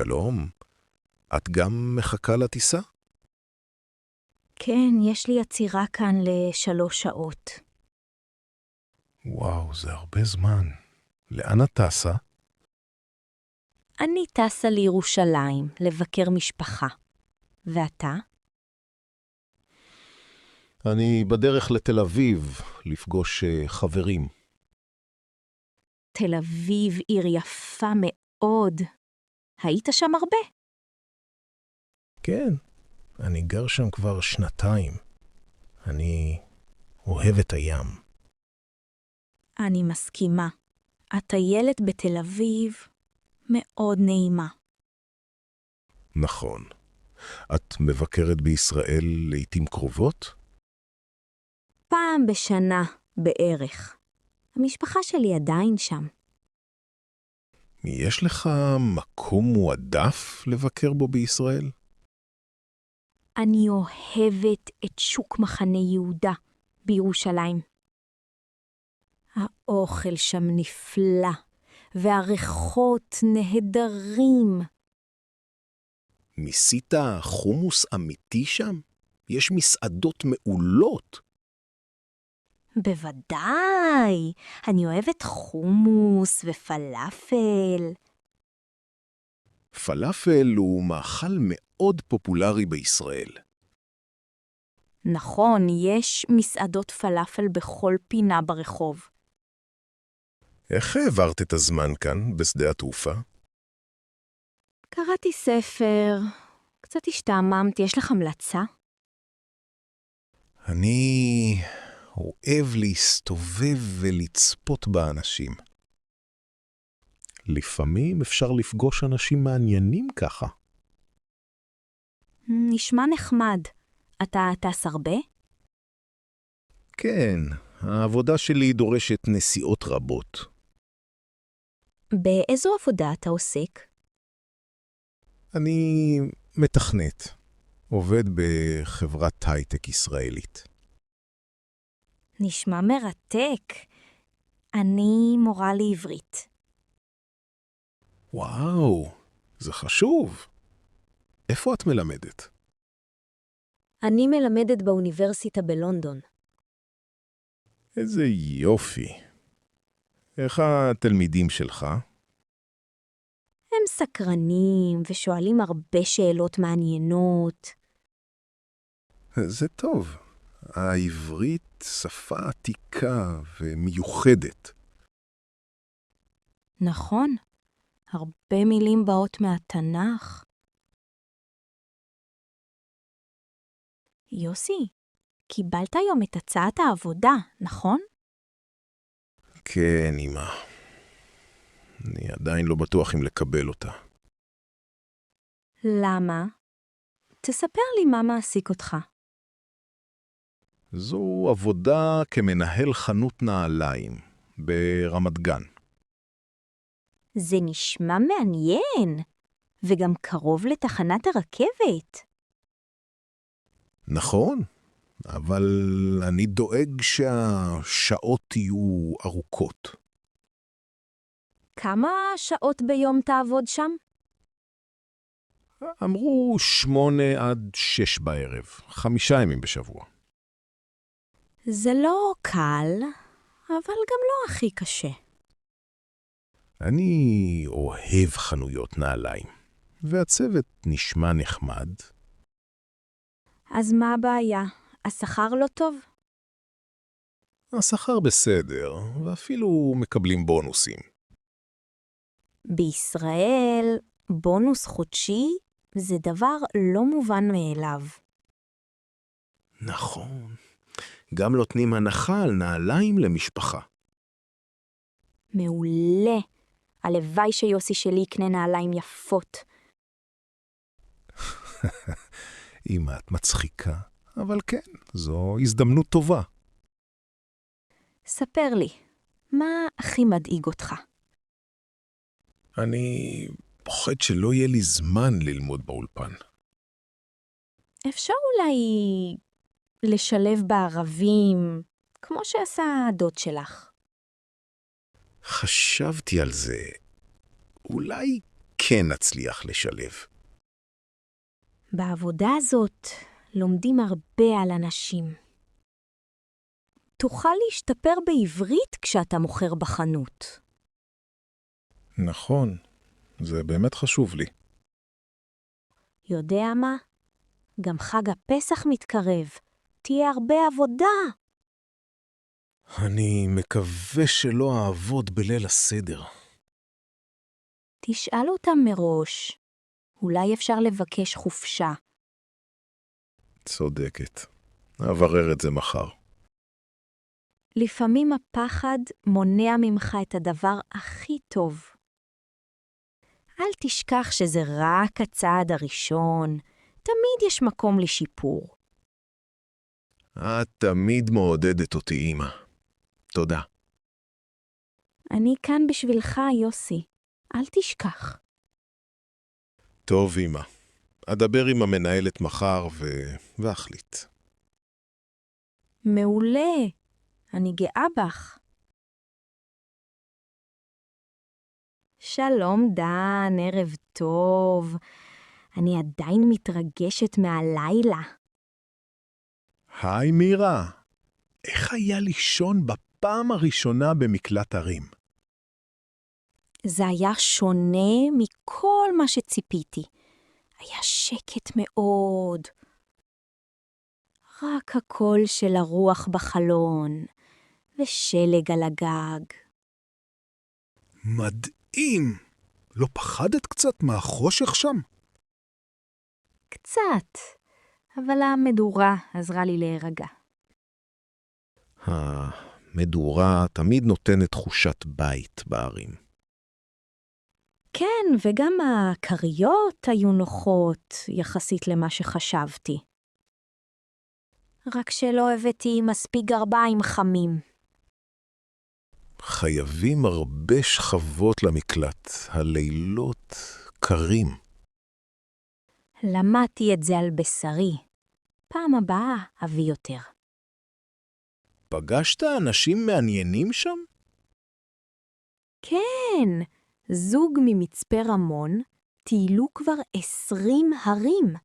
שלום, את גם מחכה לטיסה? כן, יש לי עצירה כאן ל3 שעות. וואו, זה הרבה זמן. לאן את טסה? אני טסה לירושלים לבקר משפחה. ואתה? אני בדרך לתל אביב לפגוש חברים. תל אביב עיר יפה מאוד. היית שם הרבה? כן, אני גר שם כבר 2 אני אוהב את הים. אני מסכימה. הטיילת בתל אביב מאוד נעימה. נכון. את מבקרת בישראל לעתים קרובות? פעם בשנה בערך. המשפחה שלי עדיין שם. יש לך מקום מועדף לבקר בו בישראל? אני אוהבת את שוק מחנה יהודה בירושלים. האוכל שם נפלא, והריחות נהדרים. ניסית חומוס אמיתי שם? יש מסעדות מעולות. בוודאי, אני אוהבת חומוס ופלאפל. פלאפל הוא מאכל מאוד פופולרי בישראל. נכון, יש מסעדות פלאפל בכל פינה ברחוב. איך העברת את הזמן כאן, בשדה התעופה? קראתי ספר, קצת השתעממתי, יש לך המלצה? אני אוהב להסתובב ולצפות באנשים. לפעמים אפשר לפגוש אנשים מעניינים ככה. נשמע נחמד. אתה טס הרבה? כן, העבודה שלי דורשת נסיעות רבות. באיזו עבודה אתה עוסק? אני מתכנת, עובד בחברת הייטק ישראלית. נשמע מרתק. אני מורה לעברית. וואו, זה חשוב. איפה את מלמדת? אני מלמדת באוניברסיטה בלונדון. איזה יופי. איך התלמידים שלך? הם סקרנים ושואלים הרבה שאלות מעניינות. זה טוב. העברית שפה עתיקה ומיוחדת. נכון, הרבה מילים באות מהתנ"ך. יוסי, קיבלת היום את הצעת העבודה, נכון? כן, אמא. אני עדיין לא בטוח אם לקבל אותה. למה? תספר לי מה מעסיק אותך. זו עבודה כמנהל חנות נעליים ברמת גן. זה נשמע מעניין, וגם קרוב לתחנת הרכבת. נכון, אבל אני דואג שהשעות יהיו ארוכות. כמה שעות ביום תעבוד שם? אמרו 8 עד 6 בערב, 5 ימים בשבוע. זה לא קל, אבל גם לא הכי קשה. אני אוהב חנויות נעליים, והצוות נשמע נחמד. אז מה הבעיה? השכר לא טוב? השכר בסדר, ואפילו מקבלים בונוסים. בישראל, בונוס חודשי זה דבר לא מובן מאליו. נכון. גם נותנים הנחה על נעליים למשפחה. מעולה. הלוואי שיוסי שלי יקנה נעליים יפות. אמא, את מצחיקה, אבל כן, זו הזדמנות טובה. ספר לי, מה הכי מדאיג אותך? אני פוחד שלא יהיה לי זמן ללמוד באולפן. אפשר אולי לשלב בערבים, כמו שעשה הדוד שלך. חשבתי על זה. אולי כן נצליח לשלב. בעבודה הזאת לומדים הרבה על אנשים. תוכל להשתפר בעברית כשאתה מוכר בחנות. נכון, זה באמת חשוב לי. יודע מה? גם חג הפסח מתקרב. תהיה הרבה עבודה. אני מקווה שלא אעבוד בליל הסדר. תשאל אותם מראש. אולי אפשר לבקש חופשה. צודקת. אברר את זה מחר. לפעמים הפחד מונע ממך את הדבר הכי טוב. אל תשכח שזה רק הצעד הראשון. תמיד יש מקום לשיפור. את תמיד מעודדת אותי, אמא. תודה. אני כאן בשבילך, יוסי. אל תשכח. טוב, אמא. אדבר עם המנהלת מחר ואחליט. מעולה. אני גאה בך. שלום דן, ערב טוב. אני עדיין מתרגשת מהלילה. היי מירה. איך היה לישון בפעם הראשונה במקלט הרים? זה היה שונה מכל מה שציפיתי. היה שקט מאוד. רק הקול של הרוח בחלון, ושלג על הגג. מדהים! לא פחדת קצת מהחושך שם? קצת, אבל המדורה עזרה לי להירגע. המדורה תמיד נותנת תחושת בית בערים. כן, וגם הכריות היו נוחות יחסית למה שחשבתי. רק שלא הבאתי מספיק גרביים חמים. חייבים הרבה שכבות למקלט, הלילות קרים. למדתי את זה על בשרי. פעם הבאה אביא יותר. פגשת אנשים מעניינים שם? כן, זוג ממצפה רמון טיילו כבר 20 הרים.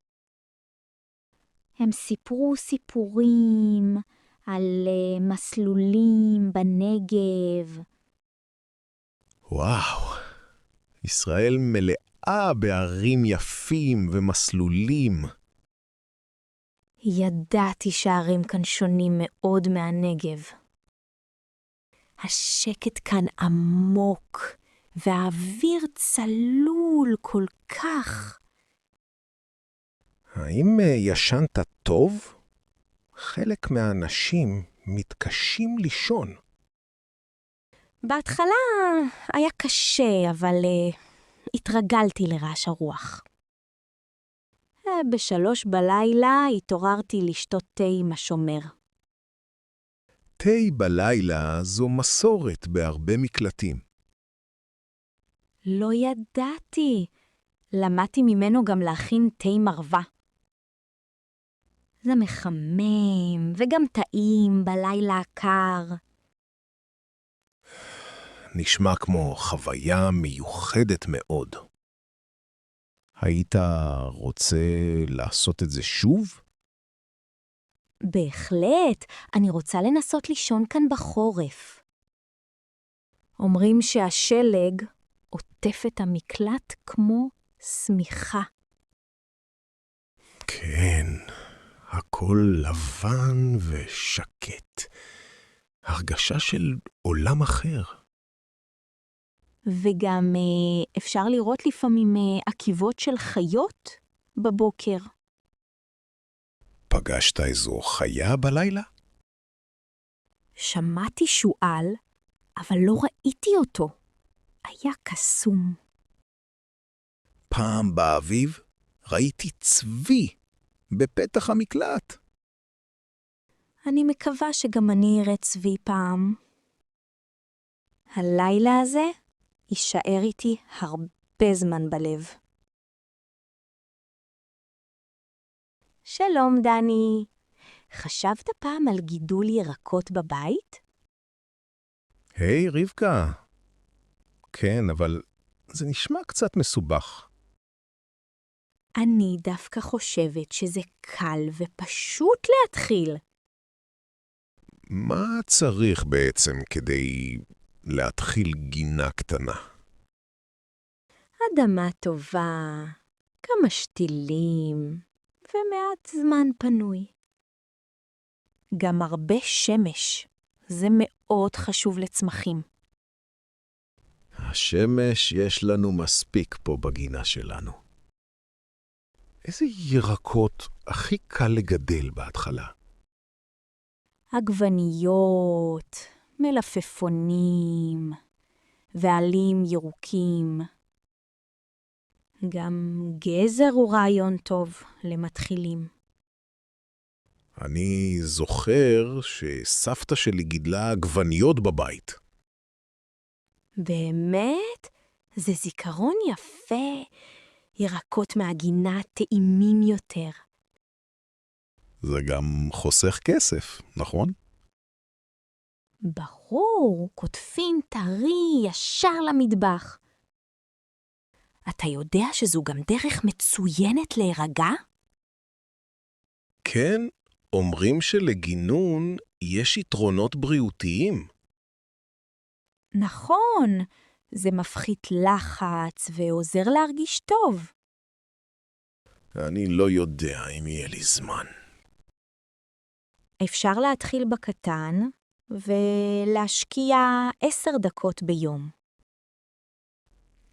הם סיפרו סיפורים על מסלולים בנגב. וואו, ישראל מלאה בערים יפים ומסלולים. ידעתי שהערים כאן שונים מאוד מהנגב. השקט כאן עמוק, והאוויר צלול כל כך. האם ישנת טוב? חלק מהאנשים מתקשים לישון. בהתחלה היה קשה, אבל התרגלתי לרעש הרוח. ב3 בלילה התעוררתי לשתות תה עם השומר. תה בלילה זו מסורת בהרבה מקלטים. לא ידעתי. למדתי ממנו גם להכין תה מרווה. זה מחמם וגם טעים בלילה הקר. נשמע כמו חוויה מיוחדת מאוד. היית רוצה לעשות את זה שוב? בהחלט, אני רוצה לנסות לישון כאן בחורף. אומרים שהשלג עוטף את המקלט כמו סמיכה. כן, הכל לבן ושקט. הרגשה של עולם אחר. וגם אפשר לראות לפעמים עקיבות של חיות בבוקר. פגשת איזו חיה בלילה? שמעתי שועל, אבל לא ראיתי אותו. היה קסום. פעם באביב ראיתי צבי בפתח המקלט. אני מקווה שגם אני אראה צבי פעם. הלילה הזה יישאר איתי הרבה זמן בלב. שלום דני, חשבת פעם על גידול ירקות בבית? היי רבקה. כן, אבל זה נשמע קצת מסובך. אני דווקא חושבת שזה קל ופשוט להתחיל. מה צריך בעצם כדי להתחיל גינה קטנה? אדמה טובה, כמה שתילים ומעט זמן פנוי. גם הרבה שמש, זה מאוד חשוב לצמחים. השמש יש לנו מספיק פה בגינה שלנו. איזה ירקות הכי קל לגדל בהתחלה? עגבניות, מלפפונים ועלים ירוקים. גם גזר הוא רעיון טוב למתחילים. אני זוכר שסבתא שלי גידלה עגבניות בבית. באמת? זה זיכרון יפה. ירקות מהגינה טעימים יותר. זה גם חוסך כסף, נכון? ברור, קוטפים טרי ישר למטבח. אתה יודע שזו גם דרך מצוינת להירגע? כן, אומרים שלגינון יש יתרונות בריאותיים. נכון, זה מפחית לחץ ועוזר להרגיש טוב. אני לא יודע אם יהיה לי זמן. אפשר להתחיל בקטן ולהשקיע 10 דקות ביום.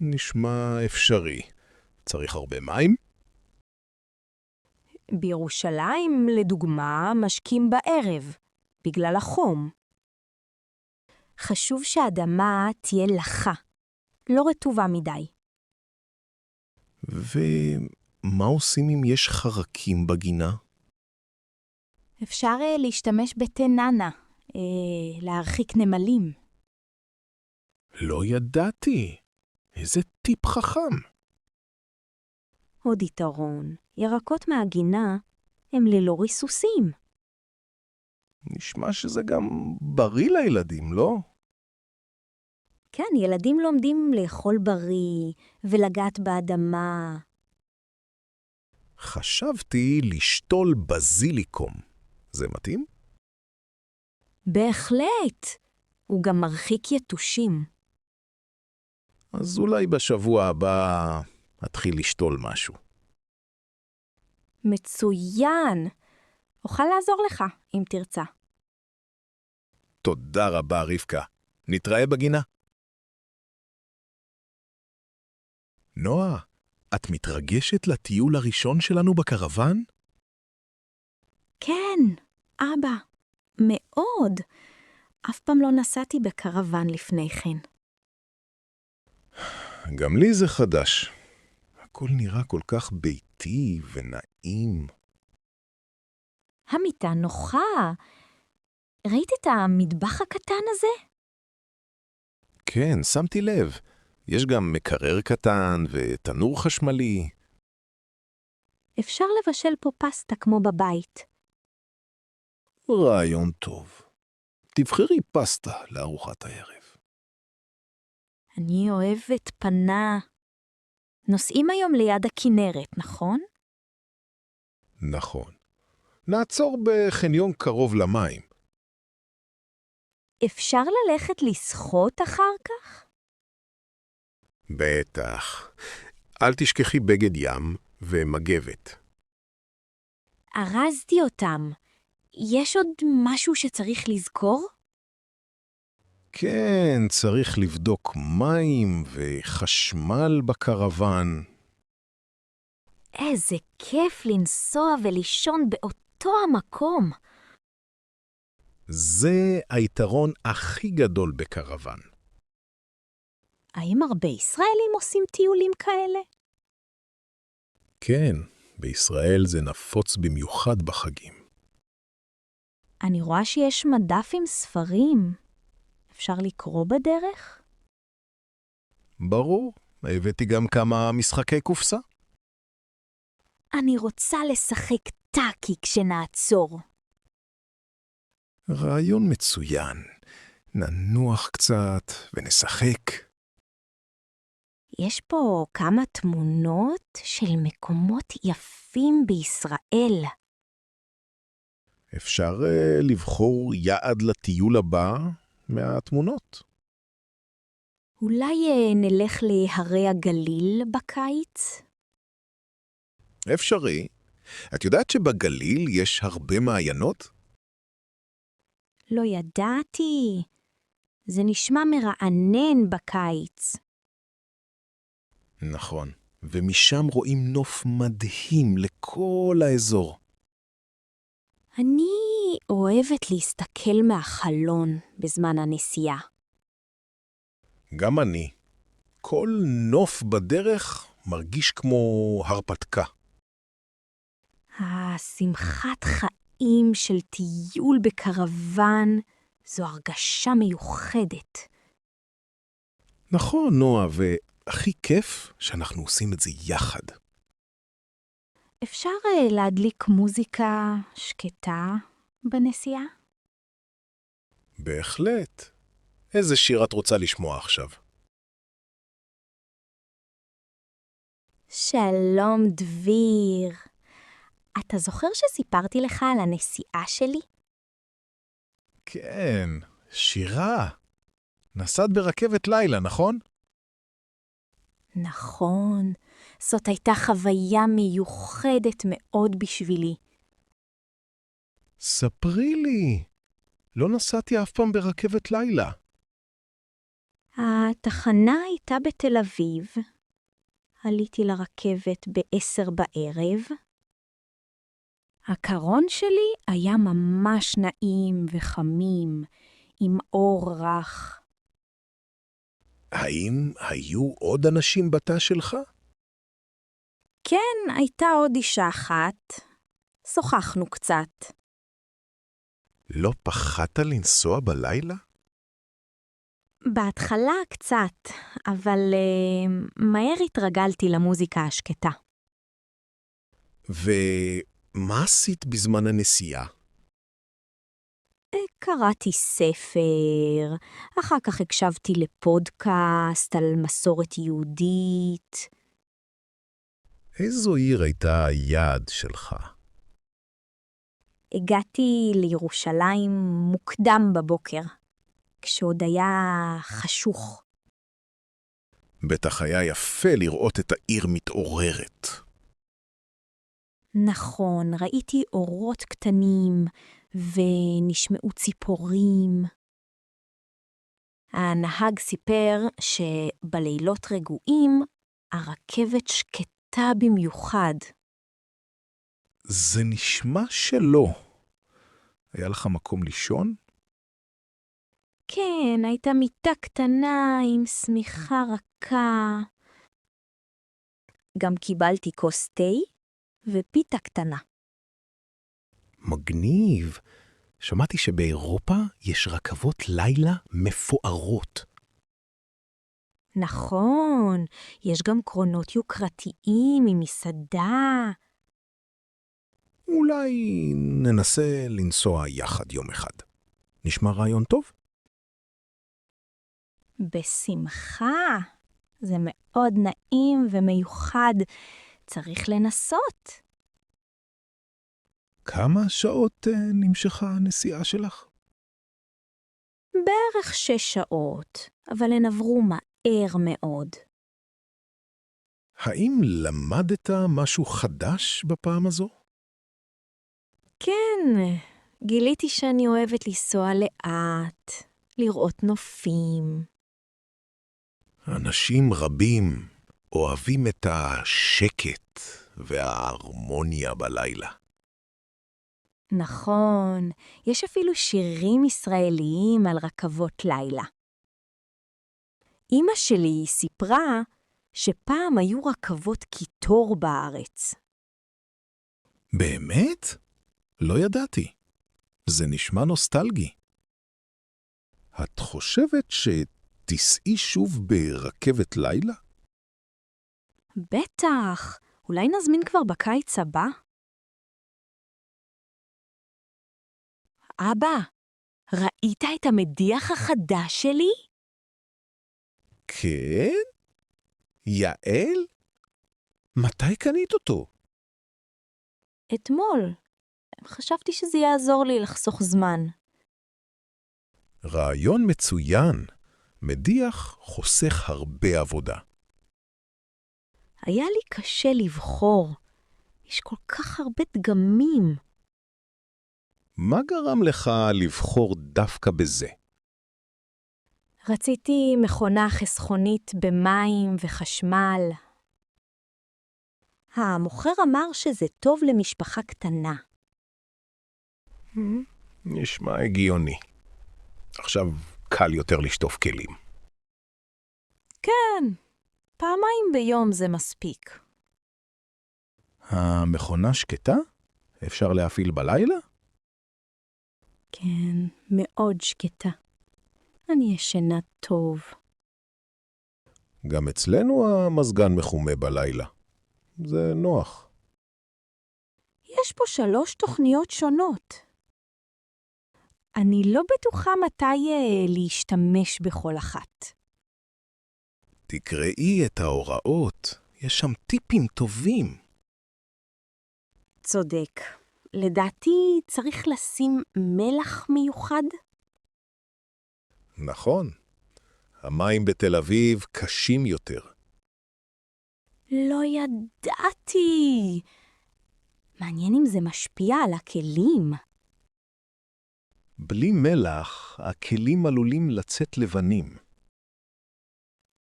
נשמע אפשרי. צריך הרבה מים? בירושלים, לדוגמה, משקים בערב, בגלל החום. חשוב שהאדמה תהיה לחה, לא רטובה מדי. ומה עושים אם יש חרקים בגינה? אפשר להשתמש בטננה, להרחיק נמלים. לא ידעתי. איזה טיפ חכם. עוד יתרון, ירקות מהגינה הם ללא ריסוסים. נשמע שזה גם בריא לילדים, לא? כן, ילדים לומדים לאכול בריא ולגעת באדמה. חשבתי לשתול בזיליקום. זה מתאים? בהחלט. הוא גם מרחיק יתושים. אז אולי בשבוע הבא אתחיל לשתול משהו. מצוין. אוכל לעזור לך, אם תרצה. תודה רבה, רבקה. נתראה בגינה. נועה, את מתרגשת לטיול הראשון שלנו בקרוון? כן, אבא. מאוד. אף פעם לא נסעתי בקרוון לפני כן. גם לי זה חדש. הכל נראה כל כך ביתי ונעים. המיטה נוחה. ראית את המטבח הקטן הזה? כן, שמתי לב. יש גם מקרר קטן ותנור חשמלי. אפשר לבשל פה פסטה כמו בבית. רעיון טוב. תבחרי פסטה לארוחת הערב. אני אוהבת פנה. נוסעים היום ליד הכנרת, נכון? נכון. נעצור בחניון קרוב למים. אפשר ללכת לשחות אחר כך? בטח. אל תשכחי בגד ים ומגבת. ארזתי אותם. יש עוד משהו שצריך לזכור? כן, צריך לבדוק מים וחשמל בקרוון. איזה כיף לנסוע ולישון באותו המקום. זה היתרון הכי גדול בקרוון. האם הרבה ישראלים עושים טיולים כאלה? כן, בישראל זה נפוץ במיוחד בחגים. אני רואה שיש מדף עם ספרים. אפשר לקרוא בדרך? ברור, הבאתי גם כמה משחקי קופסה. אני רוצה לשחק טאקי כשנעצור. רעיון מצוין. ננוח קצת ונשחק. יש פה כמה תמונות של מקומות יפים בישראל. אפשר לבחור יעד לטיול הבא מהתמונות. אולי נלך להרי הגליל בקיץ? אפשרי. את יודעת שבגליל יש הרבה מעיינות? לא ידעתי. זה נשמע מרענן בקיץ. נכון, ומשם רואים נוף מדהים לכל האזור. אני אוהבת להסתכל מהחלון בזמן הנסיעה. גם אני. כל נוף בדרך מרגיש כמו הרפתקה. השמחת חיים של טיול בקרוון זו הרגשה מיוחדת. נכון, נועה, והכי כיף שאנחנו עושים את זה יחד. אפשר להדליק מוזיקה שקטה בנסיעה? בהחלט. איזה שיר את רוצה לשמוע עכשיו? שלום דביר. אתה זוכר שסיפרתי לך על הנסיעה שלי? כן, שירה. נסעת ברכבת לילה, נכון? נכון, זאת הייתה חוויה מיוחדת מאוד בשבילי. ספרי לי. לא נסעתי אף פעם ברכבת לילה. התחנה הייתה בתל אביב. עליתי לרכבת ב-10 בערב. הקרון שלי היה ממש נעים וחמים, עם אור רך. האם היו עוד אנשים בתא שלך? כן, הייתה עוד אישה אחת. שוחחנו קצת. לא פחדת לנסוע בלילה? בהתחלה קצת, אבל מהר התרגלתי למוזיקה השקטה. ומה עשית בזמן הנסיעה? קראתי ספר, אחר כך הקשבתי לפודקאסט על מסורת יהודית. איזו עיר הייתה היעד שלך? הגעתי לירושלים מוקדם בבוקר, כשעוד היה חשוך. בטח היה יפה לראות את העיר מתעוררת. נכון, ראיתי אורות קטנים ונשמעו ציפורים. הנהג סיפר שבלילות רגועים הרכבת שקטה במיוחד. זה נשמע שלא. היה לך מקום לישון? כן, הייתה מיטה קטנה עם שמיכה רכה. גם קיבלתי כוס תה ופיתה קטנה. מגניב. שמעתי שבאירופה יש רכבות לילה מפוארות. נכון, יש גם קרונות יוקרתיים עם מסעדה. אולי ננסה לנסוע יחד יום אחד. נשמע רעיון טוב? בשמחה. זה מאוד נעים ומיוחד. צריך לנסות. כמה שעות נמשכה הנסיעה שלך? בערך 6 שעות, אבל הן עברו מהר מאוד. האם למדת משהו חדש בפעם הזו? כן, גיליתי שאני אוהבת לנסוע לאט, לראות נופים. אנשים רבים אוהבים את השקט וההרמוניה בלילה. נכון, יש אפילו שירים ישראליים על רכבות לילה. אמא שלי סיפרה שפעם היו רכבות קיטור בארץ. באמת? לא ידעתי. זה נשמע נוסטלגי. את חושבת שתסעי שוב ברכבת לילה? בטח, אולי נזמין כבר בקיץ הבא? אבא, ראית את המדיח החדש שלי? כן? יעל? מתי קנית אותו? אתמול. חשבתי שזה יעזור לי לחסוך זמן. רעיון מצוין. מדיח חוסך הרבה עבודה. היה לי קשה לבחור. יש כל כך הרבה דגמים. מה גרם לך לבחור דווקא בזה? רציתי מכונה חסכונית במים וחשמל. המוכר אמר שזה טוב למשפחה קטנה. נשמע הגיוני. עכשיו קל יותר לשטוף כלים. כן, פעמיים ביום זה מספיק. המכונה שקטה? אפשר להפעיל בלילה? כן, מאוד שקטה. אני ישנה טוב. גם אצלנו המזגן מחומה בלילה. זה נוח. יש פה 3 תוכניות שונות. אני לא בטוחה מתי להשתמש בכל אחת. תקראי את ההוראות. יש שם טיפים טובים. צודק. לדעתי צריך לשים מלח מיוחד? נכון. המים בתל אביב קשים יותר. לא ידעתי. מעניין אם זה משפיע על הכלים. בלי מלח, הכלים עלולים לצאת לבנים.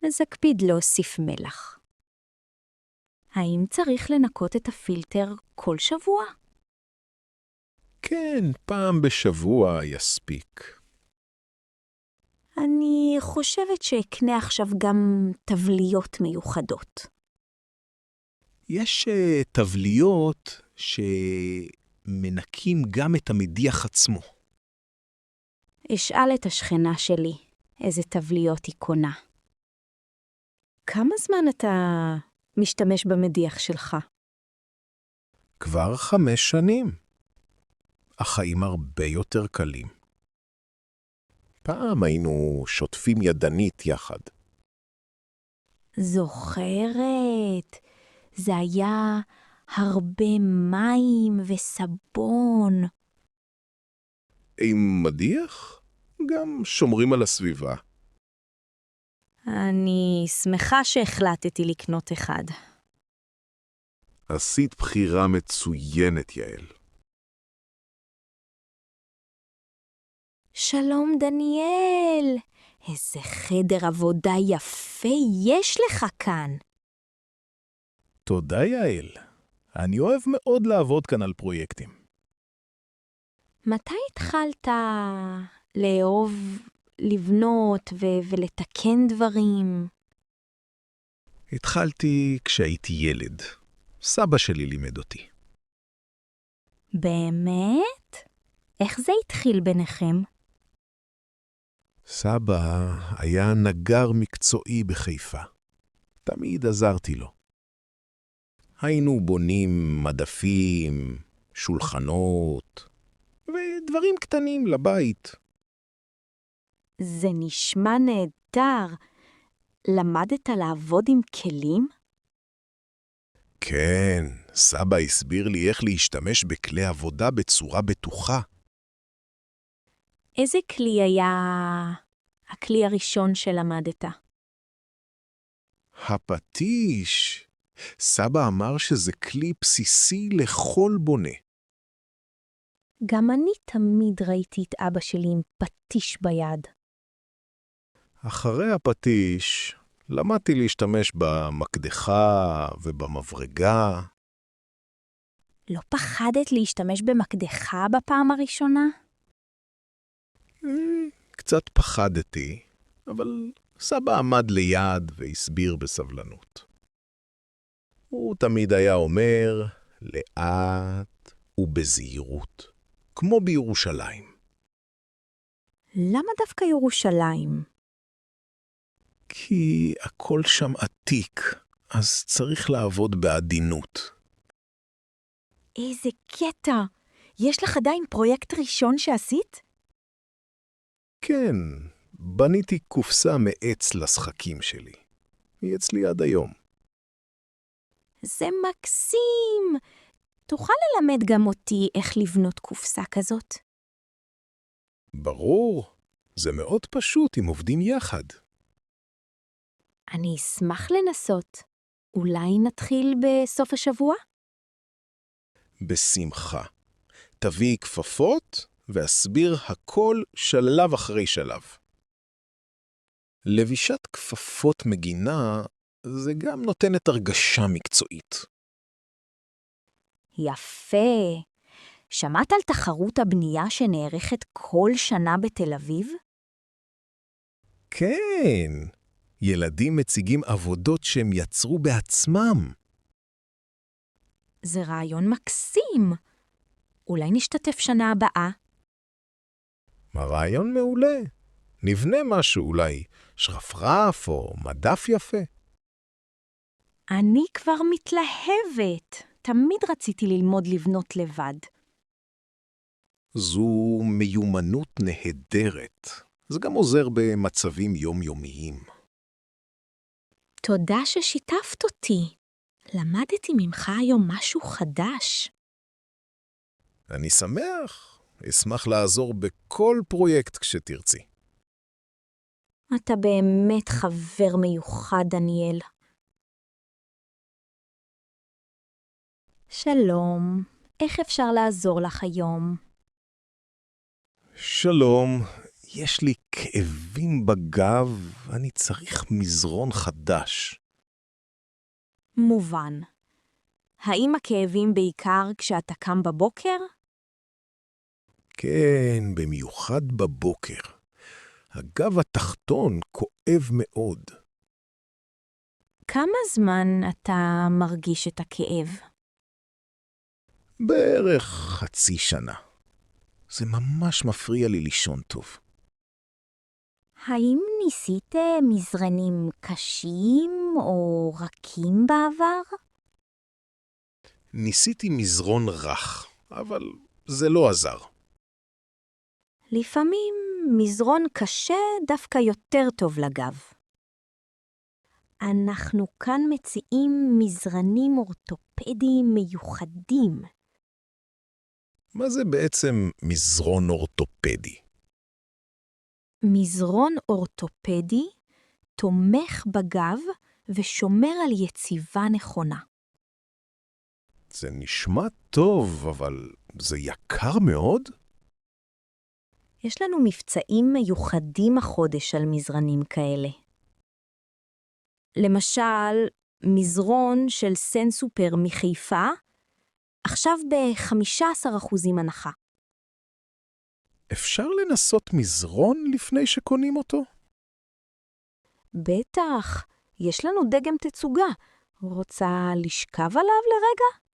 אז אקפיד להוסיף מלח. האם צריך לנקות את הפילטר כל שבוע? כן, פעם בשבוע יספיק. אני חושבת שאקנה עכשיו גם תבליות מיוחדות. יש תבליות שמנקים גם את המדיח עצמו. אשאל את השכנה שלי איזה תבליות היא קונה. כמה זמן אתה משתמש במדיח שלך? כבר 5 שנים. החיים הרבה יותר קלים. פעם היינו שוטפים ידנית יחד. זוכרת. זה היה הרבה מים וסבון. עם מדיח? גם שומרים על הסביבה. אני שמחה שהחלטתי לקנות אחד. עשית בחירה מצוינת, יעל. שלום דניאל, איזה חדר עבודה יפה יש לך כאן. תודה, יעל. אני אוהב מאוד לעבוד כאן על פרויקטים. מתי התחלת לאהוב לבנות ולתקן דברים? התחלתי כשהייתי ילד. סבא שלי לימד אותי. באמת? איך זה התחיל ביניכם? סבא היה נגר מקצועי בחיפה. תמיד עזרתי לו. היינו בונים מדפים, שולחנות, ודברים קטנים לבית. זה נשמע נהדר. למדת לעבוד עם כלים? כן, סבא הסביר לי איך להשתמש בכלי עבודה בצורה בטוחה. איזה כלי היה הכלי הראשון שלמדת? הפטיש. סבא אמר שזה כלי בסיסי לכל בונה. גם אני תמיד ראיתי את אבא שלי עם פטיש ביד. אחרי הפטיש, למדתי להשתמש במקדחה ובמברגה. לא פחדת להשתמש במקדחה בפעם הראשונה? קצת פחדתי, אבל סבא עמד ליד והסביר בסבלנות. הוא תמיד היה אומר, לאט ובזהירות, כמו בירושלים. למה דווקא ירושלים? כי הכל שם עתיק, אז צריך לעבוד בעדינות. איזה קטע! יש לך עדיין פרויקט ראשון שעשית? כן, בניתי קופסה מעץ לשחקים שלי. היא אצלי עד היום. זה מקסים! תוכל ללמד גם אותי איך לבנות קופסה כזאת? ברור, זה מאוד פשוט אם עובדים יחד. אני אשמח לנסות. אולי נתחיל בסוף השבוע? בשמחה. תביאי כפפות ואסביר הכל שלב אחרי שלב. לבישת כפפות מגינה זה גם נותנת הרגשה מקצועית. יפה. שמעת על תחרות הבנייה שנערכת כל שנה בתל אביב? כן, ילדים מציגים עבודות שהם יצרו בעצמם. זה רעיון מקסים. אולי נשתתף שנה הבאה? רעיון מעולה. נבנה משהו אולי, שרפרף או מדף יפה. אני כבר מתלהבת. תמיד רציתי ללמוד לבנות לבד. זו מיומנות נהדרת. זה גם עוזר במצבים יומיומיים. תודה ששיתפת אותי. למדתי ממך היום משהו חדש. אני שמח. אשמח לעזור בכל פרויקט כשתרצי. אתה באמת חבר מיוחד, דניאל. שלום, איך אפשר לעזור לך היום? שלום, יש לי כאבים בגב, אני צריך מזרון חדש. מובן. האם הכאבים בעיקר כשאתה קם בבוקר? כן, במיוחד בבוקר. הגב התחתון כואב מאוד. כמה זמן אתה מרגיש את הכאב? בערך חצי שנה. זה ממש מפריע לי לישון טוב. האם ניסית מזרנים קשים או רכים בעבר? ניסיתי מזרון רך, אבל זה לא עזר. לפעמים מזרון קשה דווקא יותר טוב לגב. אנחנו כאן מציעים מזרנים אורתופדיים מיוחדים. מה זה בעצם מזרון אורתופדי? מזרון אורתופדי תומך בגב ושומר על יציבה נכונה. זה נשמע טוב, אבל זה יקר מאוד? יש לנו מבצעים מיוחדים החודש על מזרנים כאלה. למשל, מזרון של סנסופר מחיפה, עכשיו ב-15% הנחה. אפשר לנסות מזרון לפני שקונים אותו? בטח, יש לנו דגם תצוגה. רוצה לשכב עליו לרגע?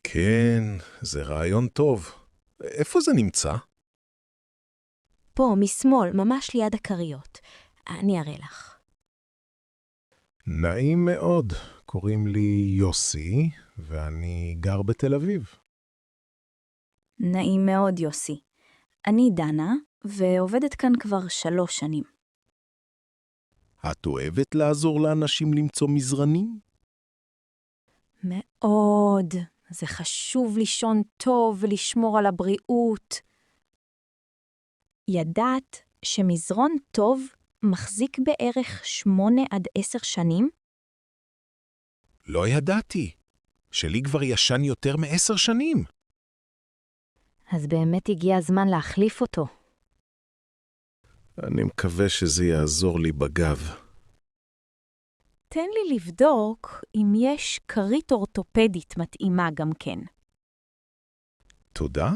כן, זה רעיון טוב. איפה זה נמצא? פה, משמאל, ממש ליד הכריות. אני אראה לך. נעים מאוד. קוראים לי יוסי, ואני גר בתל אביב. נעים מאוד, יוסי. אני דנה, ועובדת כאן כבר 3 שנים. את אוהבת לעזור לאנשים למצוא מזרנים? מאוד. זה חשוב לישון טוב ולשמור על הבריאות. ידעת שמזרון טוב מחזיק בערך 8 עד 10 שנים? לא ידעתי. שלי כבר ישן יותר מ10 שנים. אז באמת הגיע הזמן להחליף אותו. אני מקווה שזה יעזור לי בגב. תן לי לבדוק אם יש כרית אורתופדית מתאימה גם כן. תודה?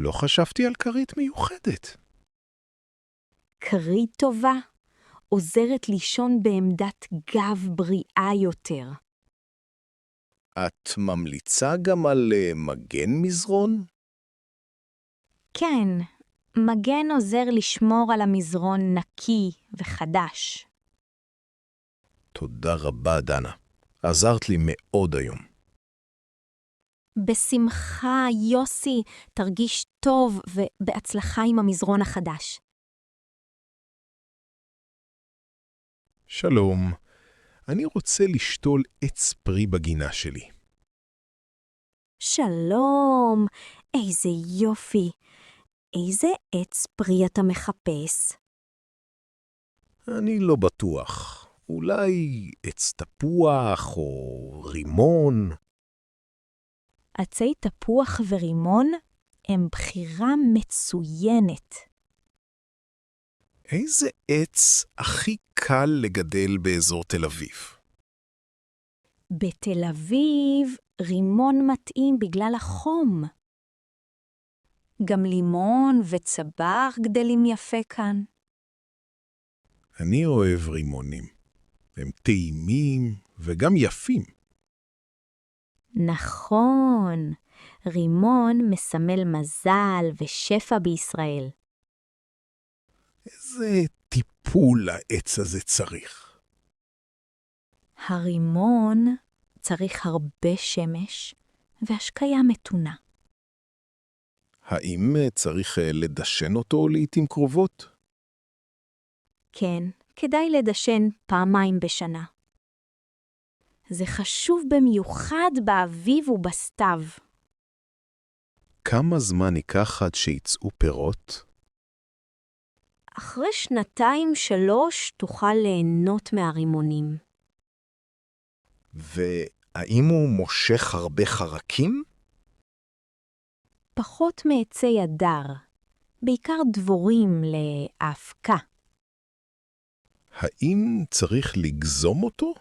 לא חשבתי על כרית מיוחדת. כרית טובה עוזרת לישון בעמדת גב בריאה יותר. את ממליצה גם על מגן מזרון? כן, מגן עוזר לשמור על המזרון נקי וחדש. תודה רבה, דנה. עזרת לי מאוד היום. בשמחה, יוסי, תרגיש טוב ובהצלחה עם המזרון החדש. שלום, אני רוצה לשתול עץ פרי בגינה שלי. שלום, איזה יופי. איזה עץ פרי אתה מחפש? אני לא בטוח. אולי עץ תפוח או רימון? עצי תפוח ורימון הם בחירה מצוינת. איזה עץ הכי קל לגדל באזור תל אביב? בתל אביב רימון מתאים בגלל החום. גם לימון וצבר גדלים יפה כאן. אני אוהב רימונים. הם טעימים וגם יפים. נכון, רימון מסמל מזל ושפע בישראל. איזה טיפול העץ הזה צריך? הרימון צריך הרבה שמש והשקיה מתונה. האם צריך לדשן אותו לעתים קרובות? כן, כדאי לדשן פעמיים בשנה. זה חשוב במיוחד באביב ובסתיו. כמה זמן ייקח עד שיצאו פירות? אחרי 2-3 תוכל ליהנות מהרימונים. והאם הוא מושך הרבה חרקים? פחות מעצי הדר, בעיקר דבורים להאבקה. האם צריך לגזום אותו?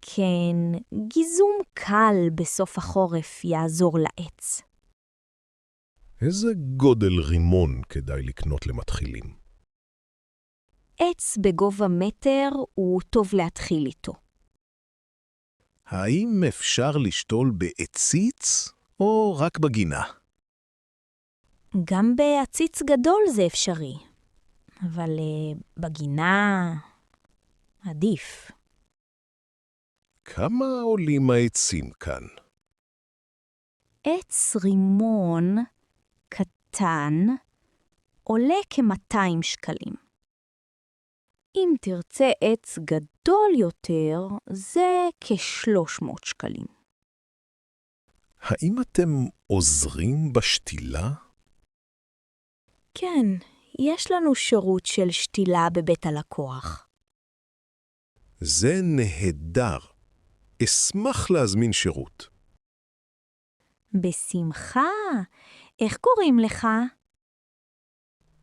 כן, גיזום קל בסוף החורף יעזור לעץ. איזה גודל רימון כדאי לקנות למתחילים? עץ בגובה 1 הוא טוב להתחיל איתו. האם אפשר לשתול בעציץ או רק בגינה? גם בעציץ גדול זה אפשרי, אבל בגינה עדיף. כמה עולים העצים כאן? עץ רימון קטן עולה כ-200 שקלים. אם תרצה עץ גדול יותר, זה כ-300 שקלים. האם אתם עוזרים בשתילה? כן, יש לנו שירות של שתילה בבית הלקוח. זה נהדר. אשמח להזמין שירות. בשמחה. איך קוראים לך?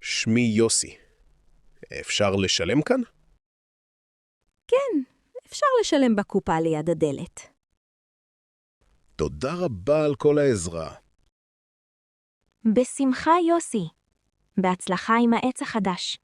שמי יוסי. אפשר לשלם כאן? כן, אפשר לשלם בקופה ליד הדלת. תודה רבה על כל העזרה. בשמחה יוסי. בהצלחה עם העץ החדש.